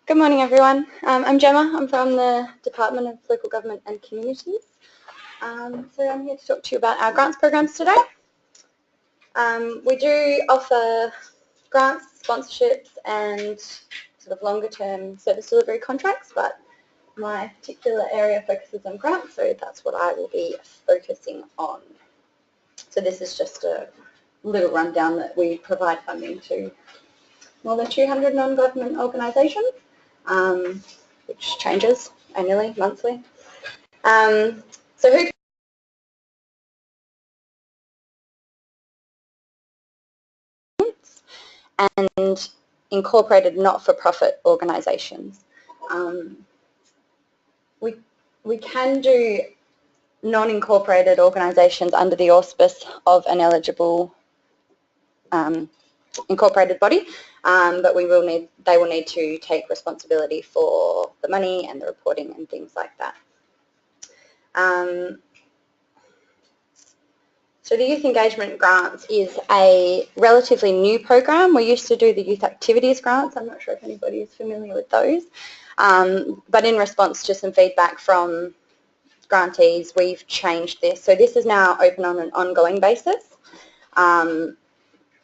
Good morning, everyone. I'm Gemma. I'm from the Department of Local Government and Communities. So I'm here to talk to you about our grants programs today. We do offer grants, sponsorships, and sort of longer-term service delivery contracts, but my particular area focuses on grants, so that's what I will be focusing on. So this is just a little rundown that we provide funding to more than 200 non-government organisations, which changes annually, monthly. So who and incorporated not-for-profit organisations. We can do non-incorporated organisations under the auspice of an eligible incorporated body, but they will need to take responsibility for the money and the reporting and things like that. So the Youth Engagement Grants is a relatively new program. We used to do the Youth Activities Grants. I'm not sure if anybody is familiar with those. But in response to some feedback from grantees, we've changed this. So this is now open on an ongoing basis.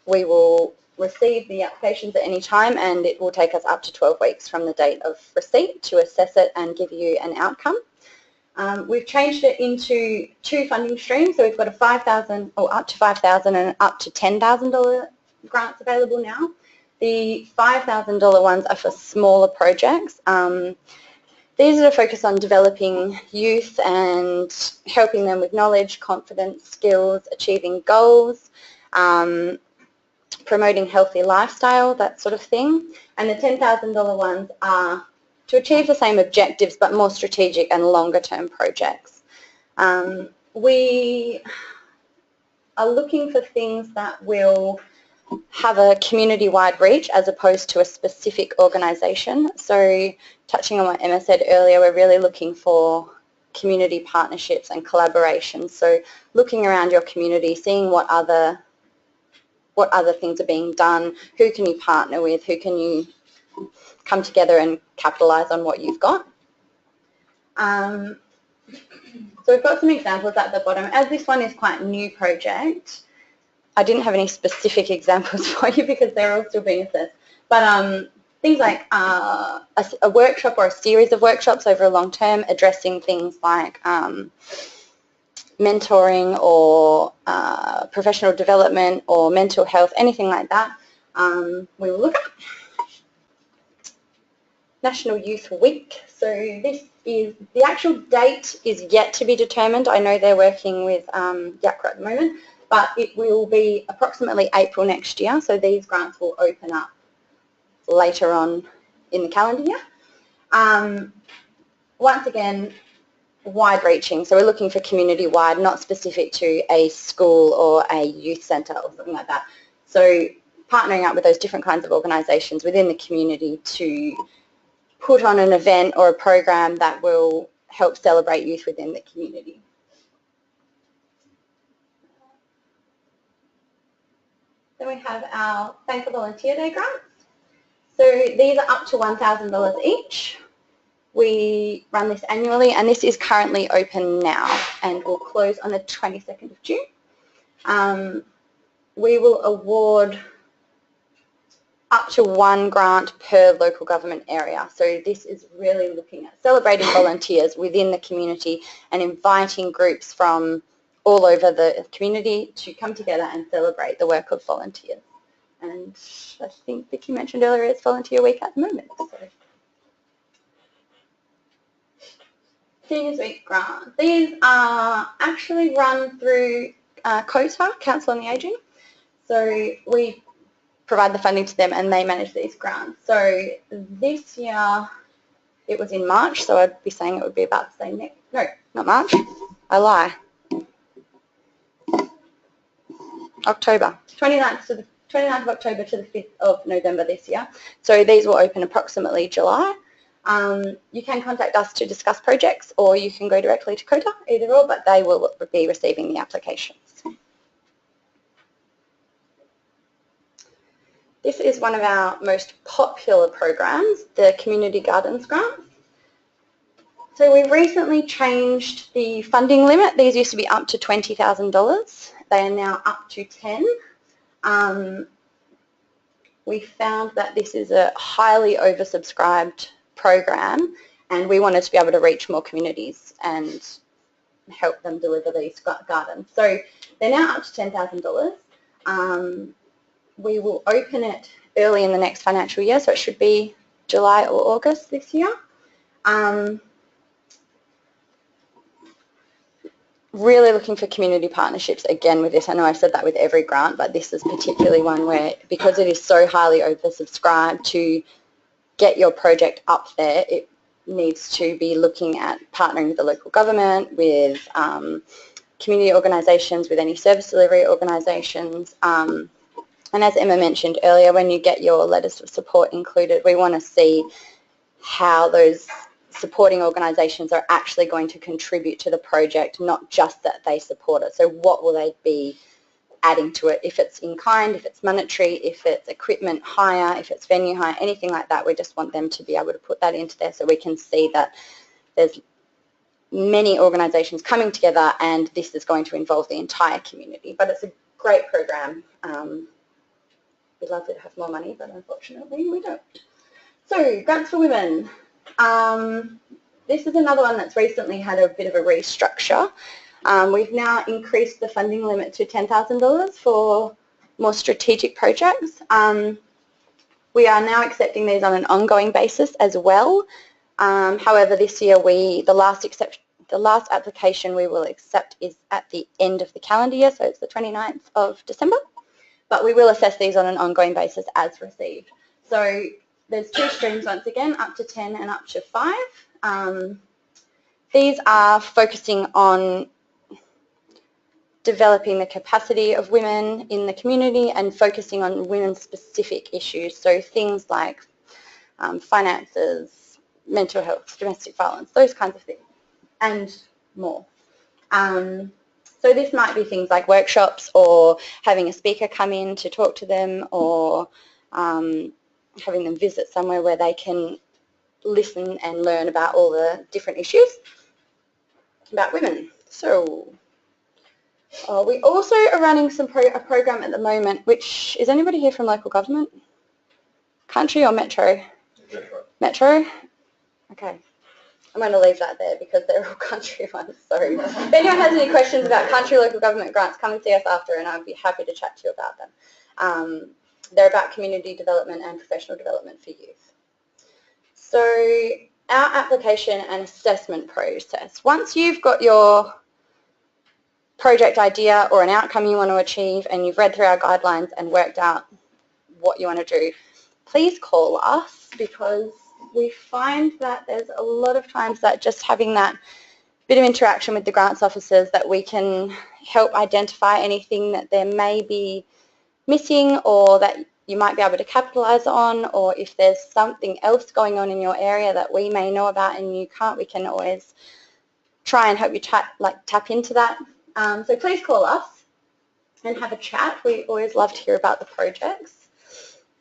We will receive the applications at any time, and it will take us up to 12 weeks from the date of receipt to assess it and give you an outcome. We've changed it into two funding streams, so we've got a $5,000 or up to $5,000 and up to $10,000 grants available now. The $5,000 ones are for smaller projects. These are to focus on developing youth and helping them with knowledge, confidence, skills, achieving goals, promoting healthy lifestyle, that sort of thing. And the $10,000 ones are to achieve the same objectives but more strategic and longer term projects. We are looking for things that will have a community-wide reach as opposed to a specific organisation. So touching on what Emma said earlier, we're really looking for community partnerships and collaboration. So looking around your community, seeing what other things are being done, who can you partner with, who can you come together and capitalise on what you've got. So we've got some examples at the bottom. As this one is quite a new project, I didn't have any specific examples for you because they're all still being assessed. But things like a workshop or a series of workshops over a long term addressing things like mentoring or professional development or mental health, anything like that, we will look at. National Youth Week. So this is, the actual date is yet to be determined. I know they're working with YACRA at the moment, but it will be approximately April next year. So these grants will open up later on in the calendar year. Once again, wide-reaching. So we're looking for community-wide, not specific to a school or a youth centre or something like that. So partnering up with those different kinds of organisations within the community to put on an event or a program that will help celebrate youth within the community. Then we have our Thank a Volunteer Day grants. So these are up to $1,000 each. We run this annually, and this is currently open now and will close on the 22nd of June. We will award up to one grant per local government area. So this is really looking at celebrating volunteers within the community and inviting groups from all over the community to come together and celebrate the work of volunteers. And I think Vicky mentioned earlier it's Volunteer Week at the moment. So. Seniors Week grants. These are actually run through COTA, Council on the Ageing. So we provide the funding to them and they manage these grants. So this year it was in March, so I'd be saying it would be about the same next, no, not March, I lie. October, 29th of October to the 5th of November this year. So these will open approximately July. You can contact us to discuss projects or you can go directly to COTA, either or, but they will be receiving the applications. This is one of our most popular programs, the Community Gardens Grant. So we recently changed the funding limit. These used to be up to $20,000. They are now up to 10. We found that this is a highly oversubscribed program, and we wanted to be able to reach more communities and help them deliver these gardens. So they're now up to $10,000. We will open it early in the next financial year, so it should be July or August this year. Really looking for community partnerships again with this. I know I've said that with every grant, but this is particularly one where, because it is so highly oversubscribed, to get your project up there, it needs to be looking at partnering with the local government, with community organisations, with any service delivery organisations. And as Emma mentioned earlier, when you get your letters of support included, we want to see how those supporting organisations are actually going to contribute to the project, not just that they support it. So what will they be adding to it? If it's in kind, if it's monetary, if it's equipment hire, if it's venue hire, anything like that, we just want them to be able to put that into there so we can see that there's many organisations coming together and this is going to involve the entire community. But it's a great program. We'd love to have more money, but unfortunately we don't. So, Grants for Women. This is another one that's recently had a bit of a restructure. We've now increased the funding limit to $10,000 for more strategic projects. We are now accepting these on an ongoing basis as well. However, this year the last application we will accept is at the end of the calendar year, so it's the 29th of December. But we will assess these on an ongoing basis as received. So there's two streams once again, up to 10 and up to 5. These are focusing on developing the capacity of women in the community and focusing on women-specific issues, so things like finances, mental health, domestic violence, those kinds of things, and more. So this might be things like workshops or having a speaker come in to talk to them, or having them visit somewhere where they can listen and learn about all the different issues about women. So we also are running a program at the moment, which, is anybody here from local government? Country or metro? Metro. Metro? Okay. I'm going to leave that there because they're all country ones. So if anyone has any questions about country local government grants, come and see us after and I'd be happy to chat to you about them. They're about community development and professional development for youth. So our application and assessment process. Once you've got your project idea or an outcome you want to achieve and you've read through our guidelines and worked out what you want to do, please call us, because we find that there's a lot of times that just having that bit of interaction with the grants officers, that we can help identify anything that there may be missing or that you might be able to capitalise on, or if there's something else going on in your area that we may know about and you can't, we can always try and help you tap into that. So please call us and have a chat. We always love to hear about the projects.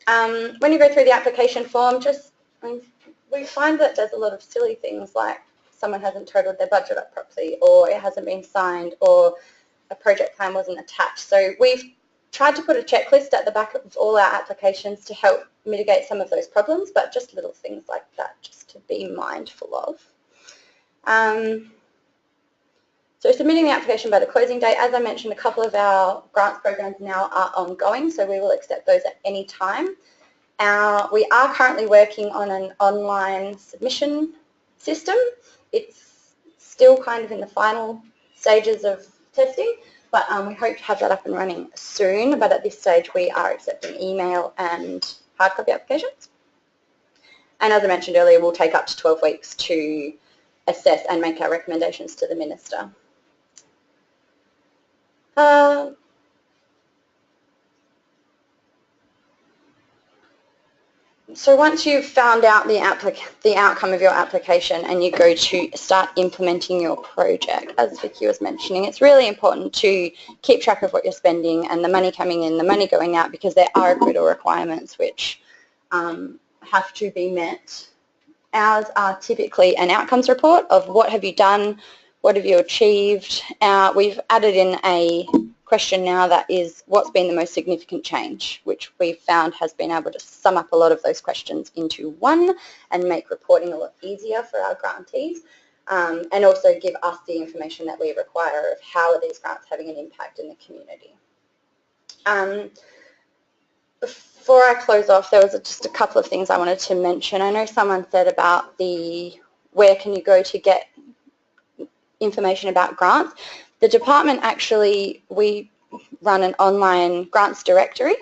When you go through the application form, we find that there's a lot of silly things like someone hasn't totaled their budget up properly, or it hasn't been signed, or a project plan wasn't attached. So we've tried to put a checklist at the back of all our applications to help mitigate some of those problems, but just little things like that just to be mindful of. So submitting the application by the closing date, as I mentioned, a couple of our grants programs now are ongoing, so we will accept those at any time. We are currently working on an online submission system. It's still kind of in the final stages of testing, but we hope to have that up and running soon. But at this stage, we are accepting email and hard copy applications. And as I mentioned earlier, we'll take up to 12 weeks to assess and make our recommendations to the Minister. So once you've found out the outcome of your application and you go to start implementing your project, as Vicky was mentioning, it's really important to keep track of what you're spending and the money coming in, the money going out, because there are grid requirements which have to be met. Ours are typically an outcomes report of what have you done, what have you achieved. We've added in a question now that is what's been the most significant change, which we've found has been able to sum up a lot of those questions into one and make reporting a lot easier for our grantees, and also give us the information that we require of how are these grants having an impact in the community. Before I close off, there was just a couple of things I wanted to mention. I know someone said about where can you go to get information about grants. The department actually, we run an online grants directory.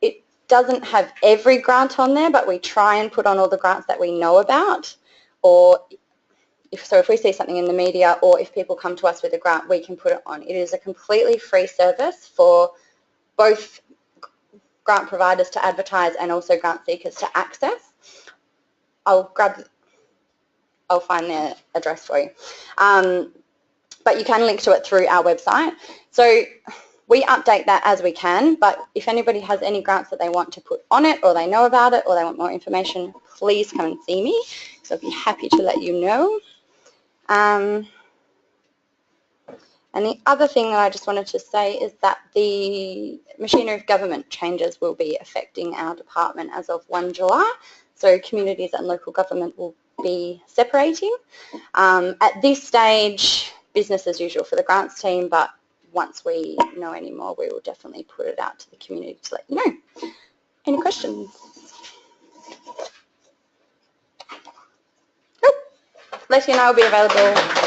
It doesn't have every grant on there, but we try and put on all the grants that we know about, or if we see something in the media or if people come to us with a grant, we can put it on. It is a completely free service for both grant providers to advertise and also grant seekers to access. I'll find their address for you. But you can link to it through our website. So we update that as we can, but if anybody has any grants that they want to put on it or they know about it or they want more information, please come and see me, because I'll be happy to let you know. And the other thing that I just wanted to say is that the machinery of government changes will be affecting our department as of 1 July. So communities and local government will be separating. At this stage, business as usual for the grants team, but once we know any more, we will definitely put it out to the community to let you know. Any questions? Nope. Letty and I will be available